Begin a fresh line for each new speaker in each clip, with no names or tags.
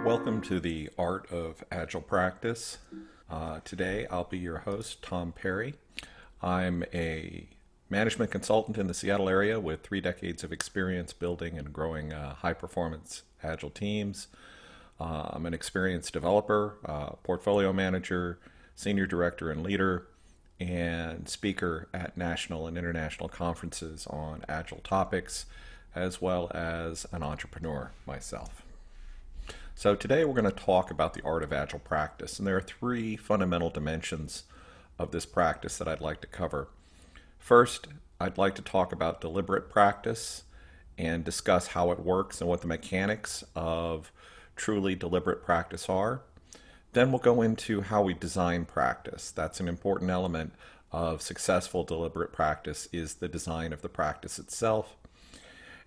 Welcome to the Art of Agile Practice. Today I'll be your host, Tom Perry. I'm a management consultant in the Seattle area with 3 decades of experience building and growing high-performance Agile teams. I'm an experienced developer, portfolio manager, senior director and leader, and speaker at national and international conferences on Agile topics, as well as an entrepreneur myself. So today we're going to talk about the art of agile practice, and there are 3 fundamental dimensions of this practice that I'd like to cover. First, I'd like to talk about deliberate practice and discuss how it works and what the mechanics of truly deliberate practice are. Then we'll go into how we design practice. That's an important element of successful deliberate practice, is the design of the practice itself.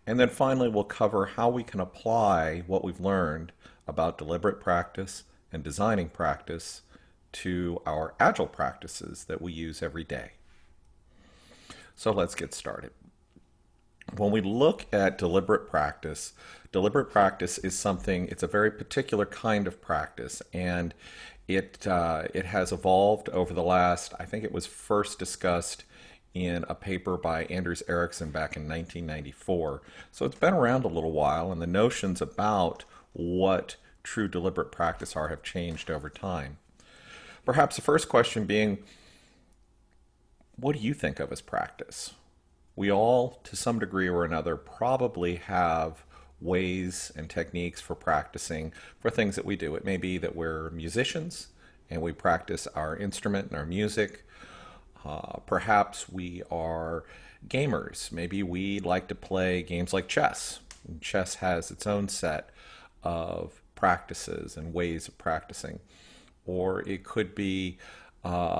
And then finally, we'll cover how we can apply what we've learned about deliberate practice and designing practice to our agile practices that we use every day. So let's get started. When we look at deliberate practice is something, it's a very particular kind of practice, and it has evolved over the last, I think it was first discussed in a paper by Anders Ericsson back in 1994. So it's been around a little while, and the notions about what true deliberate practice are have changed over time. Perhaps the first question being, what do you think of as practice? We all, to some degree or another, probably have ways and techniques for practicing for things that we do. It may be that we're musicians and we practice our instrument and our music. Perhaps we are gamers. Maybe we like to play games like chess. And chess has its own set of practices and ways of practicing. Or it could be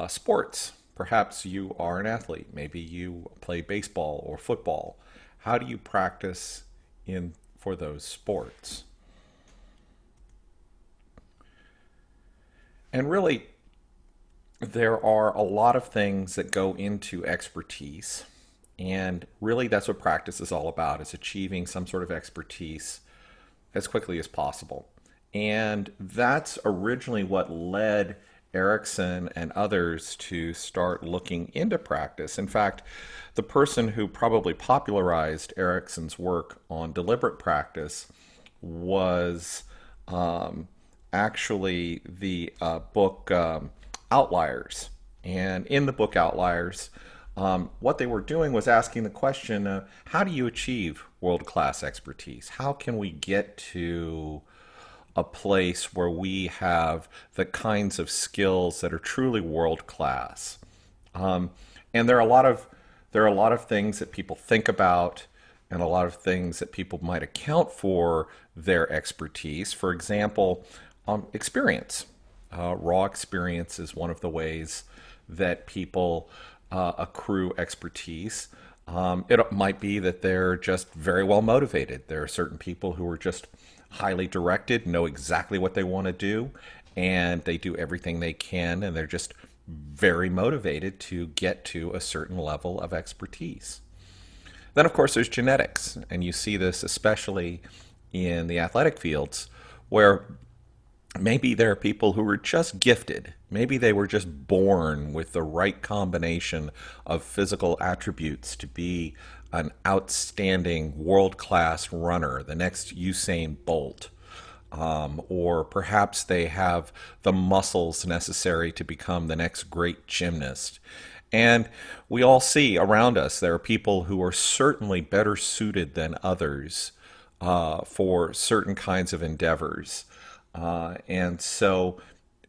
sports. Perhaps you are an athlete. Maybe you play baseball or football. How do you practice for those sports? And really, there are a lot of things that go into expertise, and really that's what practice is all about, is achieving some sort of expertise as quickly as possible. And that's originally what led Ericsson and others to start looking into practice. In fact, the person who probably popularized Ericsson's work on deliberate practice was actually the book Outliers. And in the book Outliers, what they were doing was asking the question, how do you achieve world-class expertise? How can we get to a place where we have the kinds of skills that are truly world-class? And there are a lot of things that people think about, and a lot of things that people might account for their expertise. For example, experience. Raw experience is one of the ways that people accrue expertise. It might be that they're just very well motivated. There are certain people who are just highly directed, know exactly what they want to do, and they do everything they can, and they're just very motivated to get to a certain level of expertise. Then, of course, there's genetics, and you see this especially in the athletic fields, where maybe there are people who are just gifted. Maybe they were just born with the right combination of physical attributes to be an outstanding world-class runner, the next Usain Bolt. Or perhaps they have the muscles necessary to become the next great gymnast. And we all see around us there are people who are certainly better suited than others for certain kinds of endeavors. And so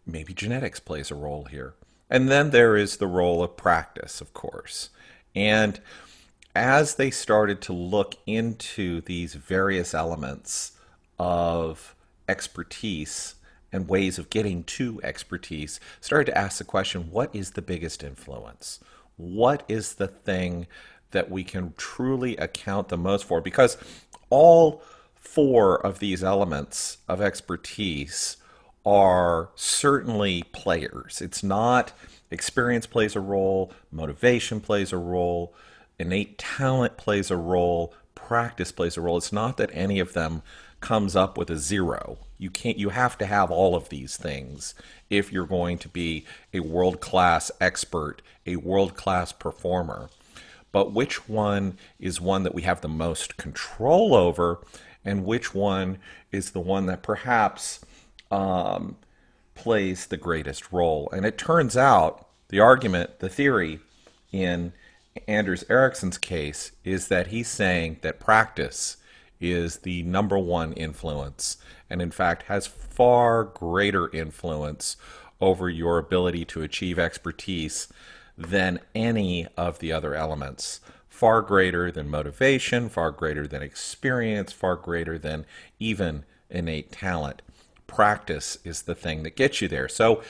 maybe genetics plays a role here. And then there is the role of practice, of course. And as they started to look into these various elements of expertise and ways of getting to expertise, started to ask the question, what is the biggest influence? What is the thing that we can truly account the most for? Because all 4 of these elements of expertise are certainly players. It's not experience plays a role, motivation plays a role, innate talent plays a role, practice plays a role. It's not that any of them comes up with a zero. You have to have all of these things if you're going to be a world-class expert, a world-class performer. But which one is one that we have the most control over, and which one is the one that perhaps plays the greatest role? And it turns out the argument, the theory in Anders Ericsson's case is that he's saying that practice is the number one influence, and in fact has far greater influence over your ability to achieve expertise than any of the other elements. Far greater than motivation, far greater than experience, far greater than even innate talent. Practice is the thing that gets you there. So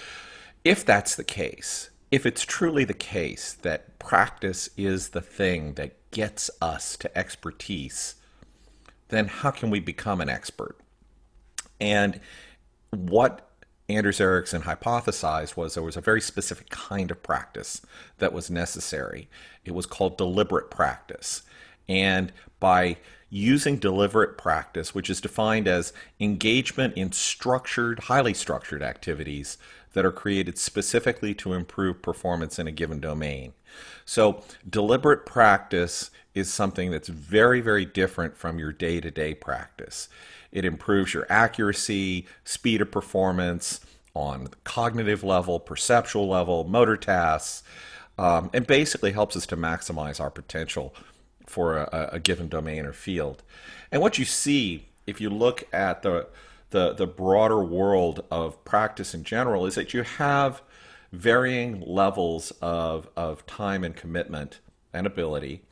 if that's the case, if it's truly the case that practice is the thing that gets us to expertise, then how can we become an expert? And what Anders Ericsson hypothesized was there was a very specific kind of practice that was necessary. It was called deliberate practice. And by using deliberate practice, which is defined as engagement in structured, highly structured activities that are created specifically to improve performance in a given domain. So deliberate practice is something that's very, very different from your day-to-day practice. It improves your accuracy, speed of performance on the cognitive level, perceptual level, motor tasks, and basically helps us to maximize our potential for a given domain or field. And what you see if you look at the broader world of practice in general is that you have varying levels of time and commitment and ability.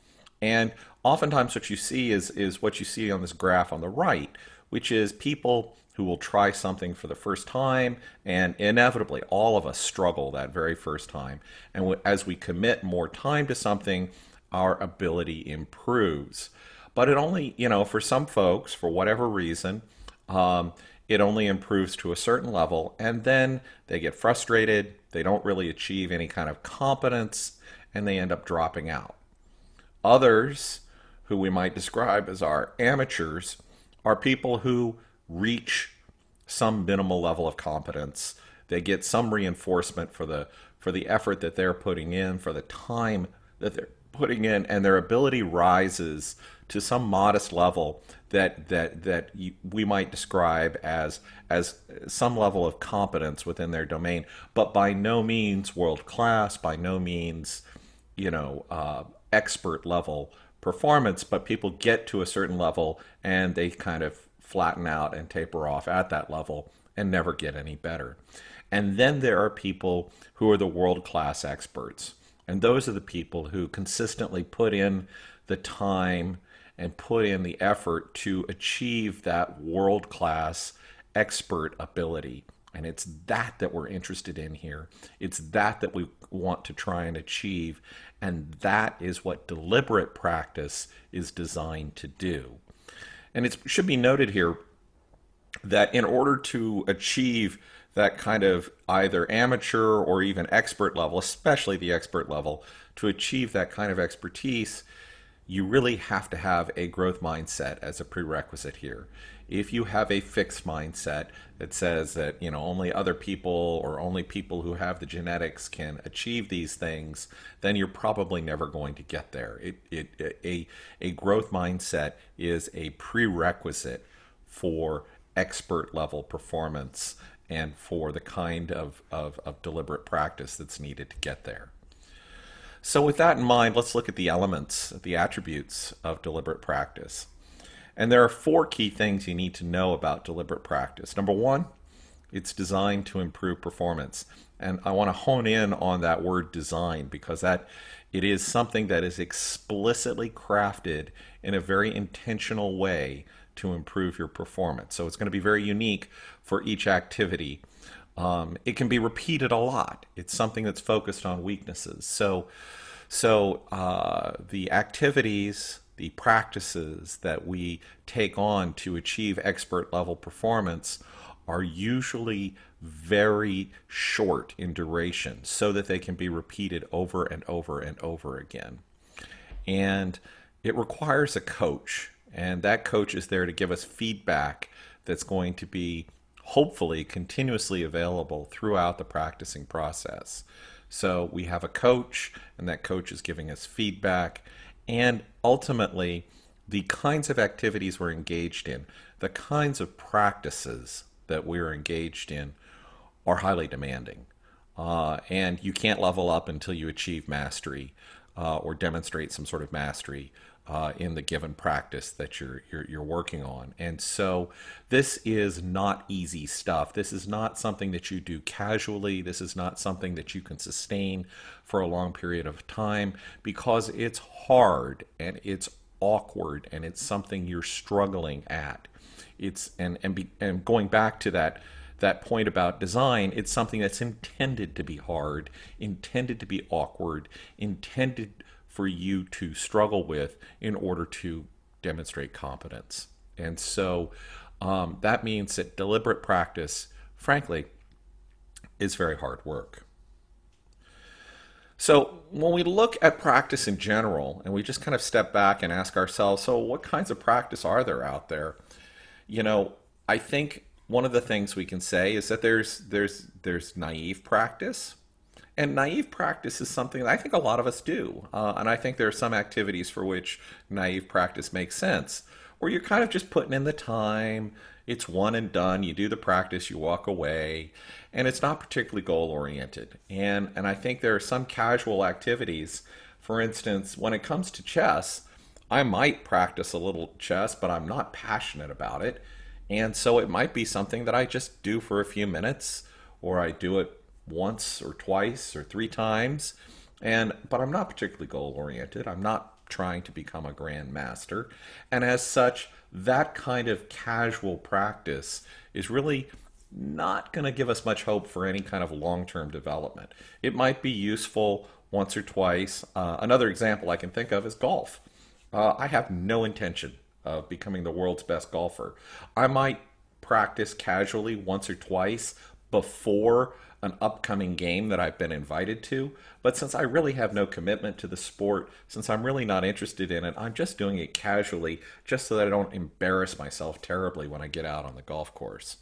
And oftentimes what you see is what you see on this graph on the right, which is people who will try something for the first time, and inevitably all of us struggle that very first time. And as we commit more time to something, our ability improves. But it only, for some folks, for whatever reason, it only improves to a certain level, and then they get frustrated, they don't really achieve any kind of competence, and they end up dropping out. Others, who we might describe as our amateurs, are people who reach some minimal level of competence. They get some reinforcement for the effort that they're putting in, for the time that they're putting in, and their ability rises to some modest level that we might describe as some level of competence within their domain, but by no means world class, by no means expert level performance. But people get to a certain level and they kind of flatten out and taper off at that level and never get any better. And then there are people who are the world-class experts. And those are the people who consistently put in the time and put in the effort to achieve that world-class expert ability. And it's that we're interested in here. It's that we want to try and achieve. And that is what deliberate practice is designed to do. And it should be noted here that in order to achieve that kind of either amateur or even expert level, especially the expert level, to achieve that kind of expertise, you really have to have a growth mindset as a prerequisite here. If you have a fixed mindset that says that only other people or only people who have the genetics can achieve these things, then you're probably never going to get there. A growth mindset is a prerequisite for expert level performance and for the kind of deliberate practice that's needed to get there. So with that in mind, let's look at the elements, the attributes of deliberate practice. And there are 4 key things you need to know about deliberate practice. Number 1, it's designed to improve performance. And I want to hone in on that word design because it is something that is explicitly crafted in a very intentional way to improve your performance. So it's going to be very unique for each activity. It can be repeated a lot. It's something that's focused on weaknesses. So the activities, the practices that we take on to achieve expert level performance are usually very short in duration so that they can be repeated over and over and over again. And it requires a coach And that coach is there to give us feedback that's going to be hopefully continuously available throughout the practicing process. So we have a coach, and that coach is giving us feedback. And ultimately, the kinds of activities we're engaged in, the kinds of practices that we're engaged in, are highly demanding. And you can't level up until you achieve mastery or demonstrate some sort of mastery in the given practice that you're working on. And so this is not easy stuff. This is not something that you do casually. This is not something that you can sustain for a long period of time because it's hard and it's awkward and it's something you're struggling at. It's and going back to that point about design, it's something that's intended to be hard, intended to be awkward, intended for you to struggle with in order to demonstrate competence. And so that means that deliberate practice, frankly, is very hard work. So when we look at practice in general, and we just kind of step back and ask ourselves, so what kinds of practice are there out there? You know, I think one of the things we can say is that there's naive practice, and naive practice is something that I think a lot of us do, and I think there are some activities for which naive practice makes sense, where you're kind of just putting in the time. It's one and done. You do the practice, you walk away, and it's not particularly goal oriented. And I think there are some casual activities. For instance, when it comes to chess, I might practice a little chess, but I'm not passionate about it. And so it might be something that I just do for a few minutes, or I do it once or twice or three times. But I'm not particularly goal oriented. I'm not trying to become a grandmaster. And as such, that kind of casual practice is really not going to give us much hope for any kind of long-term development. It might be useful once or twice. Another example I can think of is golf. I have no intention of becoming the world's best golfer. I might practice casually once or twice before an upcoming game that I've been invited to. But since I really have no commitment to the sport, since I'm really not interested in it, I'm just doing it casually just so that I don't embarrass myself terribly when I get out on the golf course.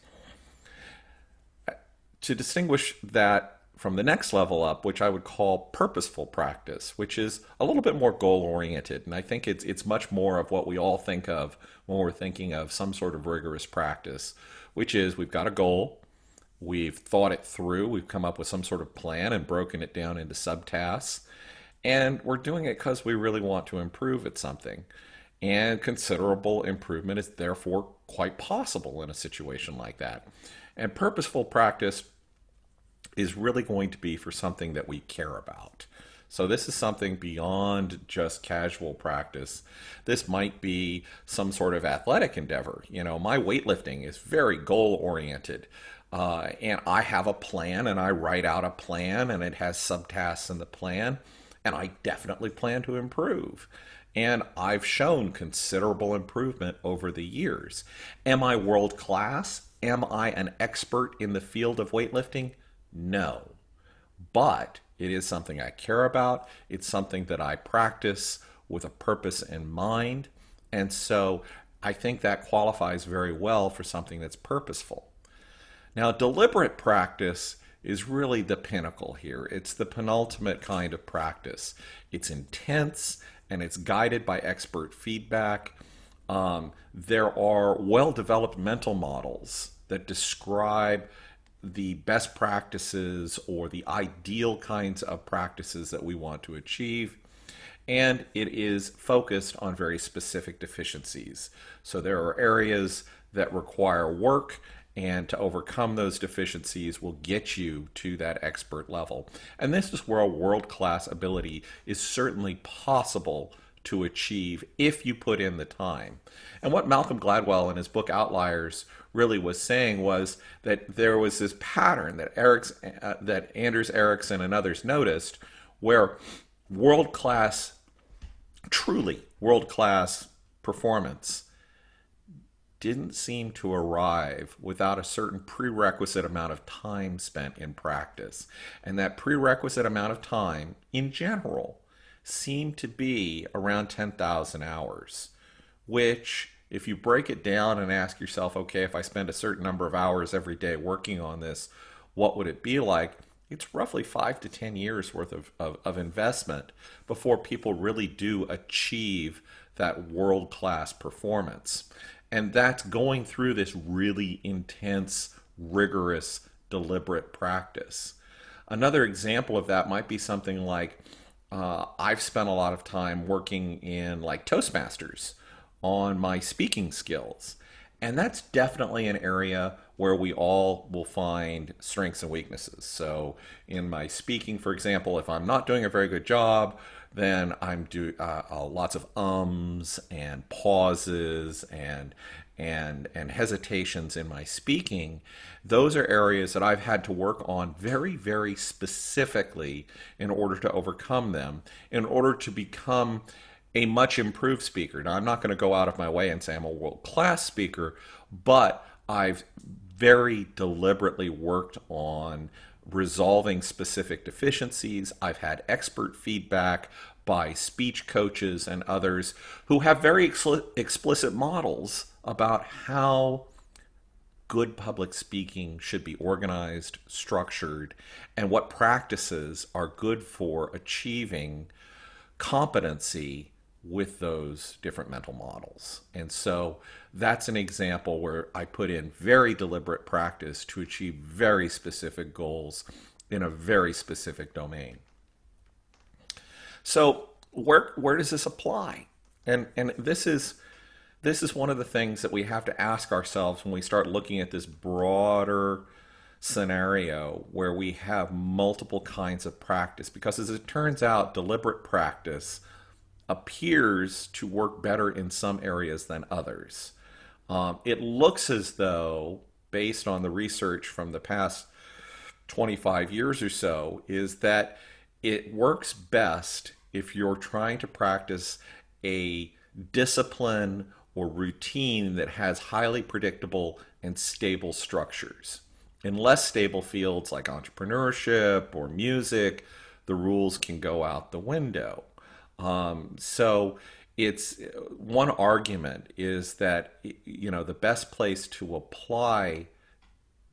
To distinguish that from the next level up, which I would call purposeful practice, which is a little bit more goal oriented. And I think it's much more of what we all think of when we're thinking of some sort of rigorous practice, which is we've got a goal, we've thought it through, we've come up with some sort of plan and broken it down into subtasks, and we're doing it because we really want to improve at something. And considerable improvement is therefore quite possible in a situation like that. And purposeful practice is really going to be for something that we care about. So this is something beyond just casual practice. This might be some sort of athletic endeavor. You know, my weightlifting is very goal oriented. And I have a plan and I write out a plan and it has subtasks in the plan. And I definitely plan to improve. And I've shown considerable improvement over the years. Am I world class? Am I an expert in the field of weightlifting? No. But it is something I care about. It's something that I practice with a purpose in mind. And so I think that qualifies very well for something that's purposeful. Now, deliberate practice is really the pinnacle here. It's the penultimate kind of practice. It's intense and it's guided by expert feedback. There are well-developed mental models that describe the best practices or the ideal kinds of practices that we want to achieve. And it is focused on very specific deficiencies. So there are areas that require work, and to overcome those deficiencies will get you to that expert level. And this is where a world-class ability is certainly possible to achieve if you put in the time. And what Malcolm Gladwell in his book Outliers really was saying was that there was this pattern that that Anders Ericsson and others noticed where world-class, truly world-class performance didn't seem to arrive without a certain prerequisite amount of time spent in practice. And that prerequisite amount of time, in general, seemed to be around 10,000 hours, which, if you break it down and ask yourself, okay, if I spend a certain number of hours every day working on this, what would it be like? It's roughly 5 to 10 years worth of investment before people really do achieve that world class performance. And that's going through this really intense, rigorous, deliberate practice. Another example of that might be something like I've spent a lot of time working in like Toastmasters on my speaking skills. And that's definitely an area where we all will find strengths and weaknesses. So, in my speaking, for example, if I'm not doing a very good job, then I'm doing lots of ums and pauses and hesitations in my speaking. Those are areas that I've had to work on very, very specifically in order to overcome them, in order to become a much improved speaker. Now, I'm not going to go out of my way and say I'm a world class speaker, but I've very deliberately worked on resolving specific deficiencies. I've had expert feedback by speech coaches and others who have very explicit models about how good public speaking should be organized, structured, and what practices are good for achieving competency with those different mental models. And so that's an example where I put in very deliberate practice to achieve very specific goals in a very specific domain. So where does this apply? And this is one of the things that we have to ask ourselves when we start looking at this broader scenario where we have multiple kinds of practice, because as it turns out, deliberate practice appears to work better in some areas than others. It looks as though, based on the research from the past 25 years or so, is that it works best if you're trying to practice a discipline or routine that has highly predictable and stable structures. In less stable fields like entrepreneurship or music, the rules can go out the window. So it's one argument is that the best place to apply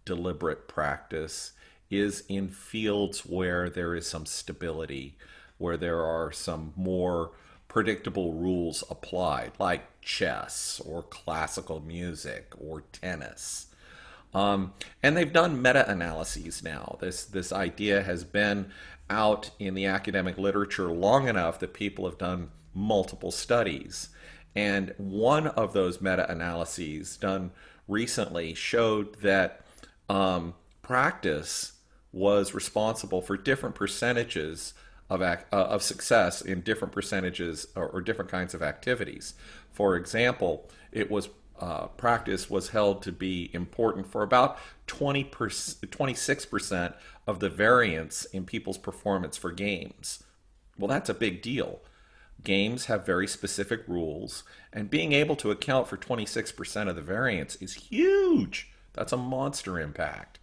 deliberate practice is in fields where there is some stability, where there are some more predictable rules applied, like chess or classical music or tennis. And they've done meta-analyses now. This idea has been out in the academic literature long enough that people have done multiple studies. And one of those meta-analyses done recently showed that practice was responsible for different percentages of success in different percentages or different kinds of activities. For example, it was practice was held to be important for about 26% of the variance in people's performance for games. Well, that's a big deal. Games have very specific rules, and being able to account for 26% of the variance is huge. That's a monster impact.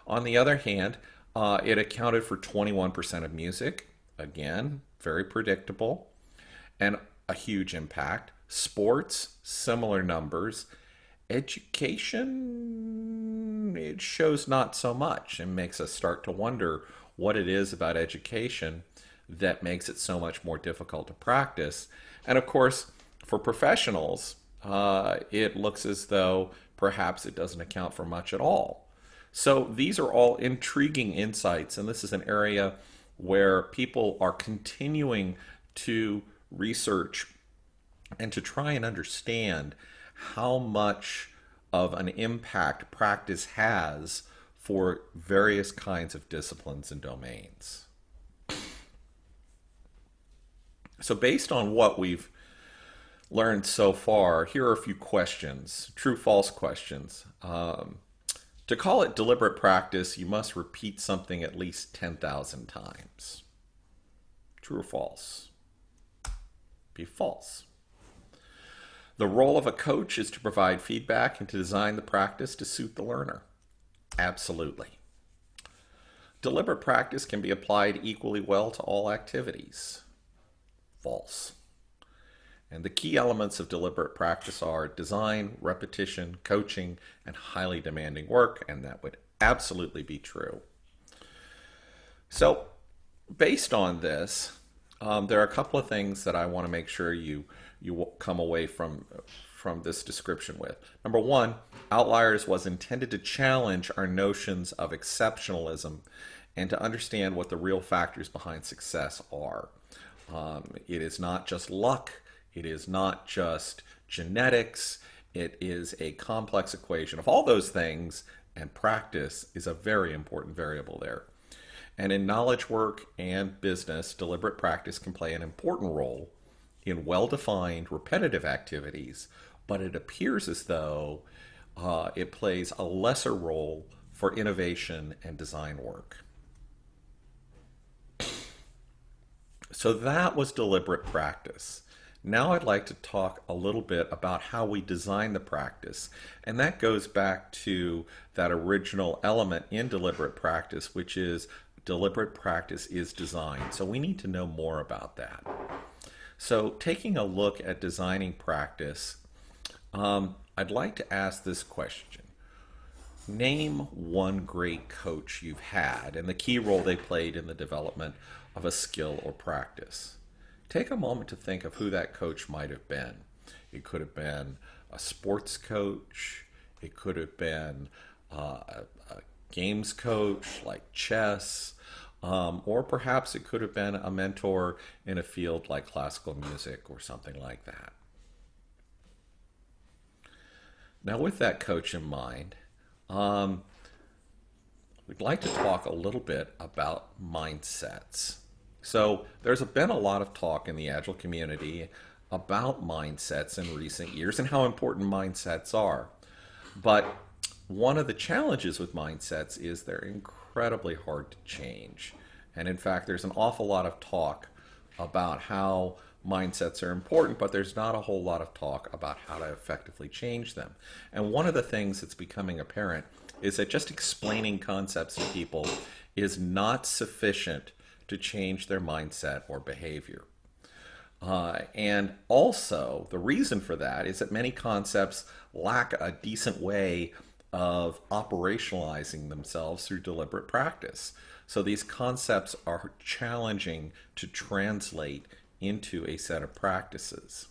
On the other hand, it accounted for 21% of music. Again, very predictable and a huge impact. Sports, similar numbers. Education, it shows not so much and makes us start to wonder what it is about education that makes it so much more difficult to practice. And of course, for professionals, it looks as though perhaps it doesn't account for much at all. So these are all intriguing insights, and this is an area where people are continuing to research and to try and understand how much of an impact practice has for various kinds of disciplines and domains. So based on what we've learned so far, here are a few questions, true-false questions. To call it deliberate practice, you must repeat something at least 10,000 times. True or false? Be false. The role of a coach is to provide feedback and to design the practice to suit the learner. Absolutely. Deliberate practice can be applied equally well to all activities. False. And the key elements of deliberate practice are design, repetition, coaching, and highly demanding work, and that would absolutely be true. So, based on this, there are a couple of things that I want to make sure you come away from this description with. Number one, Outliers was intended to challenge our notions of exceptionalism and to understand what the real factors behind success are. It is not just luck, it is not just genetics, it is a complex equation of all those things, and practice is a very important variable there. And in knowledge work and business, deliberate practice can play an important role in well-defined repetitive activities, but it appears as though it plays a lesser role for innovation and design work. So that was deliberate practice. Now I'd like to talk a little bit about how we design the practice. And that goes back to that original element in deliberate practice, which is deliberate practice is design. So we need to know more about that. So taking a look at designing practice, I'd like to ask this question. Name one great coach you've had and the key role they played in the development of a skill or practice. Take a moment to think of who that coach might have been. It could have been a sports coach. It could have been a games coach like chess. Or perhaps it could have been a mentor in a field like classical music or something like that. Now, with that coach in mind, we'd like to talk a little bit about mindsets. So there's been a lot of talk in the Agile community about mindsets in recent years and how important mindsets are. But one of the challenges with mindsets is they're incredibly hard to change. And in fact, there's an awful lot of talk about how mindsets are important, but there's not a whole lot of talk about how to effectively change them. And one of the things that's becoming apparent is that just explaining concepts to people is not sufficient to change their mindset or behavior. And also, the reason for that is that many concepts lack a decent way of operationalizing themselves through deliberate practice. So these concepts are challenging to translate into a set of practices.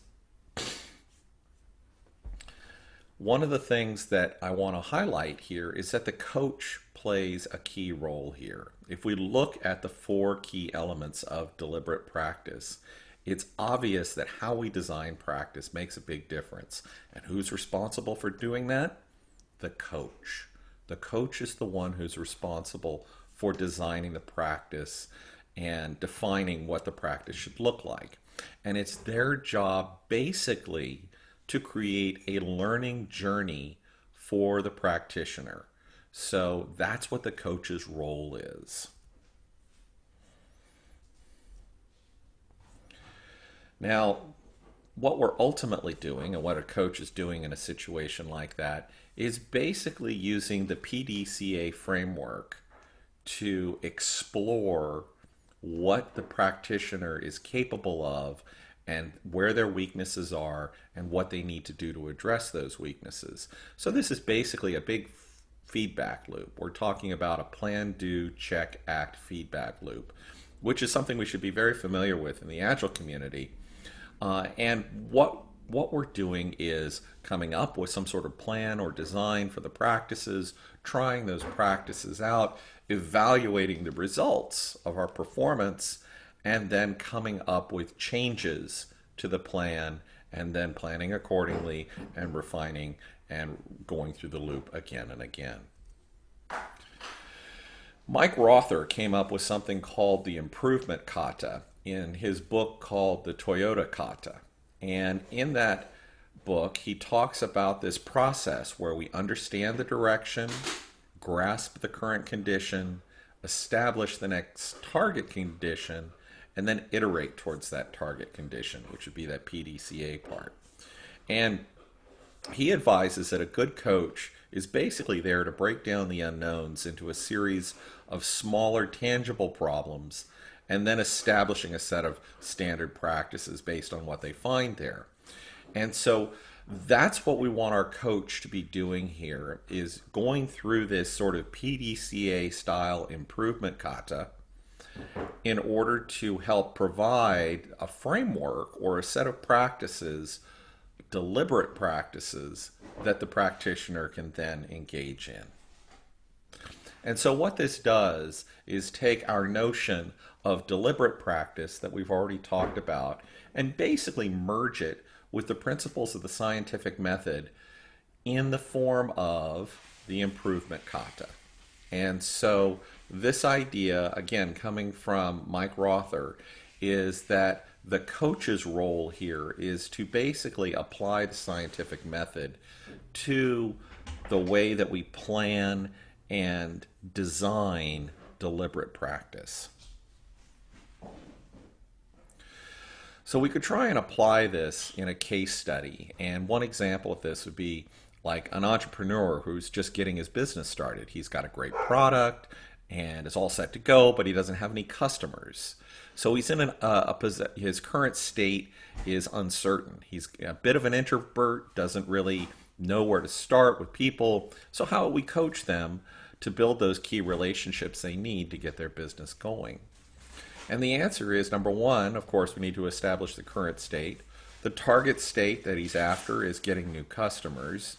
One of the things that I want to highlight here is that the coach plays a key role here. If we look at the 4 key elements of deliberate practice, it's obvious that how we design practice makes a big difference. And who's responsible for doing that? The coach. The coach is the one who's responsible for designing the practice and defining what the practice should look like. And it's their job basically to create a learning journey for the practitioner. So that's what the coach's role is. Now, what we're ultimately doing and what a coach is doing in a situation like that is basically using the PDCA framework to explore what the practitioner is capable of and where their weaknesses are and what they need to do to address those weaknesses. So this is basically a big feedback loop. We're talking about a plan, do, check, act feedback loop, which is something we should be very familiar with in the Agile community. And what we're doing is coming up with some sort of plan or design for the practices, trying those practices out, evaluating the results of our performance, and then coming up with changes to the plan, and then planning accordingly and refining and going through the loop again and again. Mike Rother came up with something called the Improvement Kata in his book called the Toyota Kata. And in that book, he talks about this process where we understand the direction, grasp the current condition, establish the next target condition, and then iterate towards that target condition, which would be that PDCA part. And he advises that a good coach is basically there to break down the unknowns into a series of smaller tangible problems and then establishing a set of standard practices based on what they find there. And so that's what we want our coach to be doing here, is going through this sort of PDCA style improvement kata in order to help provide a framework or a set of practices, deliberate practices, that the practitioner can then engage in. And so what this does is take our notion of deliberate practice that we've already talked about and basically merge it with the principles of the scientific method in the form of the improvement kata. And so this idea, again, coming from Mike Rother, is that the coach's role here is to basically apply the scientific method to the way that we plan and design deliberate practice. So we could try and apply this in a case study. And one example of this would be like an entrepreneur who's just getting his business started. He's got a great product and is all set to go, but he doesn't have any customers. So he's in his current state is uncertain. He's a bit of an introvert, doesn't really know where to start with people. So how would we coach them to build those key relationships they need to get their business going? And the answer is, number one, of course, we need to establish the current state. The target state that he's after is getting new customers.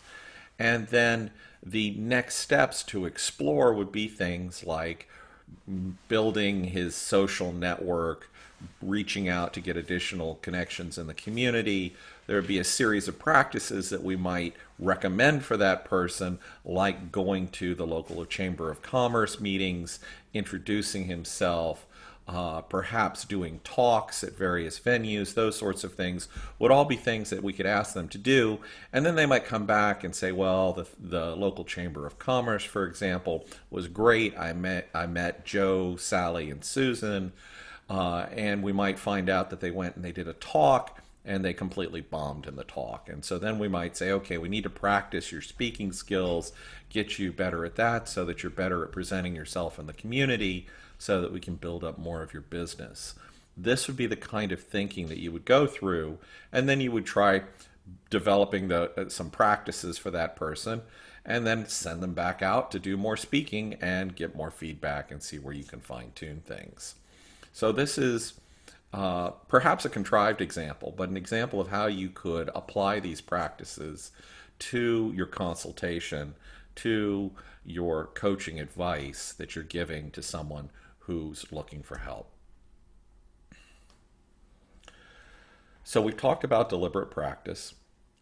And then the next steps to explore would be things like building his social network, reaching out to get additional connections in the community. There would be a series of practices that we might recommend for that person, like going to the local Chamber of Commerce meetings, introducing himself, perhaps doing talks at various venues. Those sorts of things would all be things that we could ask them to do. And then they might come back and say, well, the local Chamber of Commerce, for example, was great. I met Joe, Sally, and Susan. And we might find out that they went and they did a talk and they completely bombed in the talk. And so then we might say, okay, we need to practice your speaking skills, get you better at that so that you're better at presenting yourself in the community, so that we can build up more of your business. This would be the kind of thinking that you would go through, and then you would try developing some practices for that person, and then send them back out to do more speaking and get more feedback and see where you can fine-tune things. So this is perhaps a contrived example, but an example of how you could apply these practices to your consultation, to your coaching advice that you're giving to someone who's looking for help. So we've talked about deliberate practice.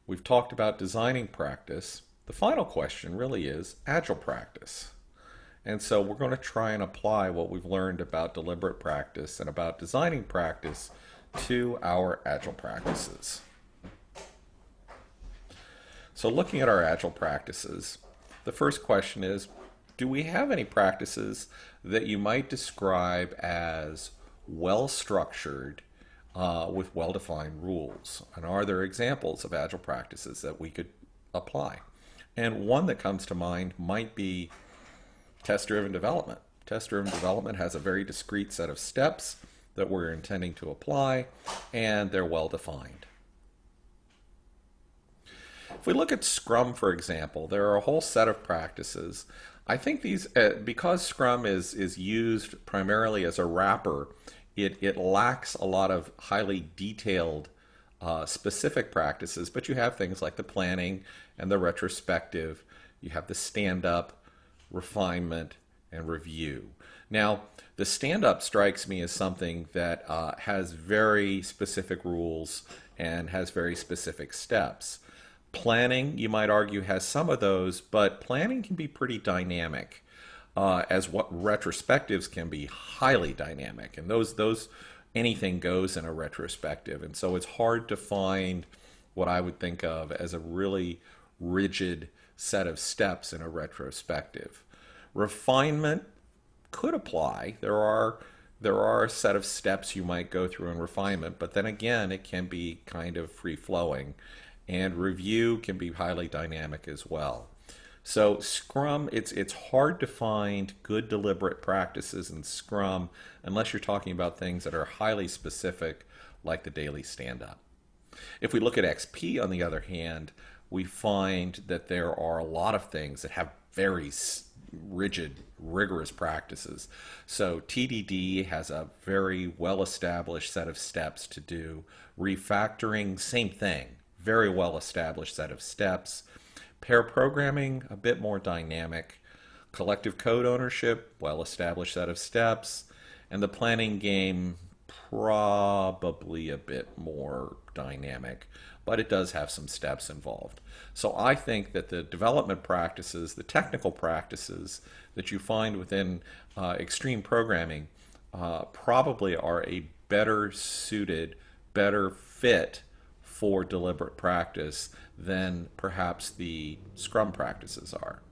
We've talked about designing practice. The final question really is agile practice. And so we're going to try and apply what we've learned about deliberate practice and about designing practice to our agile practices. So looking at our agile practices, the first question is, do we have any practices that you might describe as well-structured with well-defined rules? And are there examples of agile practices that we could apply? And one that comes to mind might be test-driven development. Test-driven development has a very discrete set of steps that we're intending to apply, and they're well-defined. If we look at Scrum, for example, there are a whole set of practices. I think these, because Scrum is used primarily as a wrapper, it lacks a lot of highly detailed specific practices, but you have things like the planning and the retrospective. You have the stand-up, refinement, and review. Now, the stand-up strikes me as something that has very specific rules and has very specific steps. Planning, you might argue, has some of those, but planning can be pretty dynamic, as what retrospectives can be highly dynamic. And those anything goes in a retrospective. And so it's hard to find what I would think of as a really rigid set of steps in a retrospective. Refinement could apply. There are a set of steps you might go through in refinement, but then again, it can be kind of free-flowing. And review can be highly dynamic as well. So Scrum, it's hard to find good deliberate practices in Scrum unless you're talking about things that are highly specific, like the daily stand-up. If we look at XP, on the other hand, we find that there are a lot of things that have very rigid, rigorous practices. So TDD has a very well established set of steps to do. Refactoring, same thing, very well established set of steps. Pair programming, a bit more dynamic. Collective code ownership, well established set of steps. And the planning game, probably a bit more dynamic, but it does have some steps involved. So I think that the development practices, the technical practices that you find within extreme programming probably are a better suited, better fit for deliberate practice than perhaps the Scrum practices are.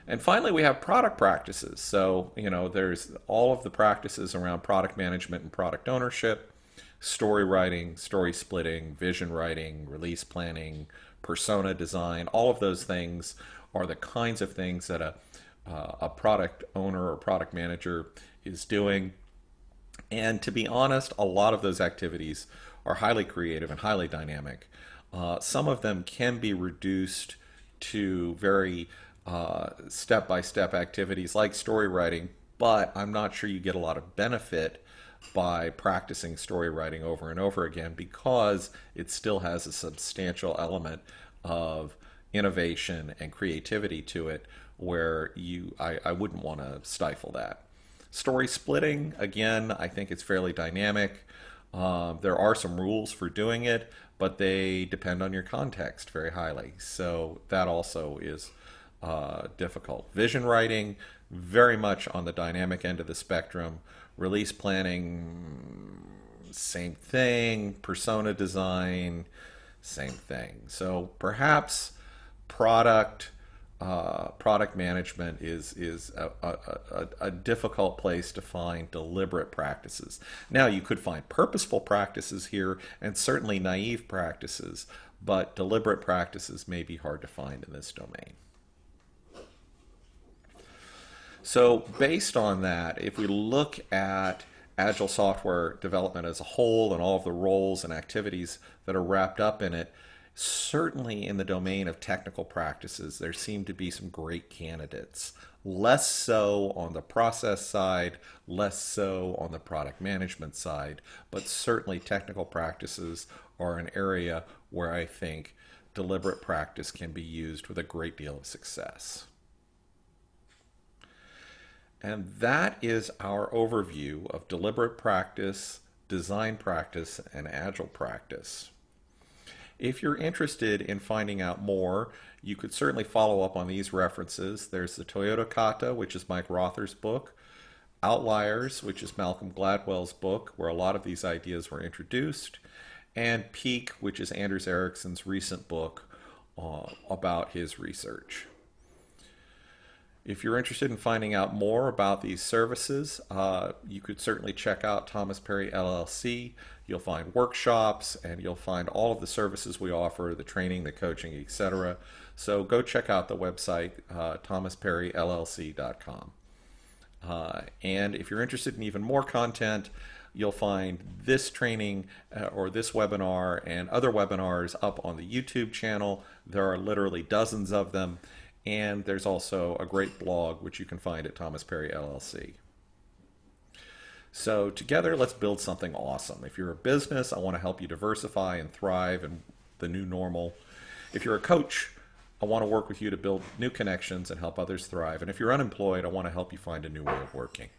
And finally, we have product practices. So, there's all of the practices around product management and product ownership, story writing, story splitting, vision writing, release planning, persona design. All of those things are the kinds of things that a product owner or product manager is doing. And to be honest, a lot of those activities are highly creative and highly dynamic. Some of them can be reduced to very step-by-step activities like story writing, but I'm not sure you get a lot of benefit by practicing story writing over and over again because it still has a substantial element of innovation and creativity to it where I wouldn't want to stifle that. Story splitting, again, I think it's fairly dynamic. There are some rules for doing it, but they depend on your context very highly. So that also is difficult. Vision writing, very much on the dynamic end of the spectrum. Release planning, same thing. Persona design, same thing. So perhaps product management is a difficult place to find deliberate practices. Now, you could find purposeful practices here and certainly naive practices, but deliberate practices may be hard to find in this domain. So based on that, if we look at Agile software development as a whole and all of the roles and activities that are wrapped up in it, certainly in the domain of technical practices, there seem to be some great candidates. Less so on the process side, less so on the product management side, but certainly technical practices are an area where I think deliberate practice can be used with a great deal of success. And that is our overview of deliberate practice, design practice, and agile practice. If you're interested in finding out more, you could certainly follow up on these references. There's the Toyota Kata, which is Mike Rother's book, Outliers, which is Malcolm Gladwell's book, where a lot of these ideas were introduced, and Peak, which is Anders Ericsson's recent book about his research. If you're interested in finding out more about these services, you could certainly check out Thomas Perry LLC. You'll find workshops and you'll find all of the services we offer, the training, the coaching, etc. So go check out the website, thomasperryllc.com. And if you're interested in even more content, you'll find this training or this webinar and other webinars up on the YouTube channel. There are literally dozens of them. And there's also a great blog, which you can find at Thomas Perry LLC. So together, let's build something awesome. If you're a business, I want to help you diversify and thrive in the new normal. If you're a coach, I want to work with you to build new connections and help others thrive. And if you're unemployed, I want to help you find a new way of working.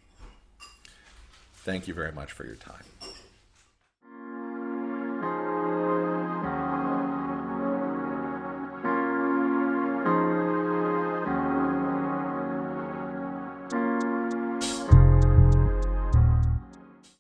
Thank you very much for your time.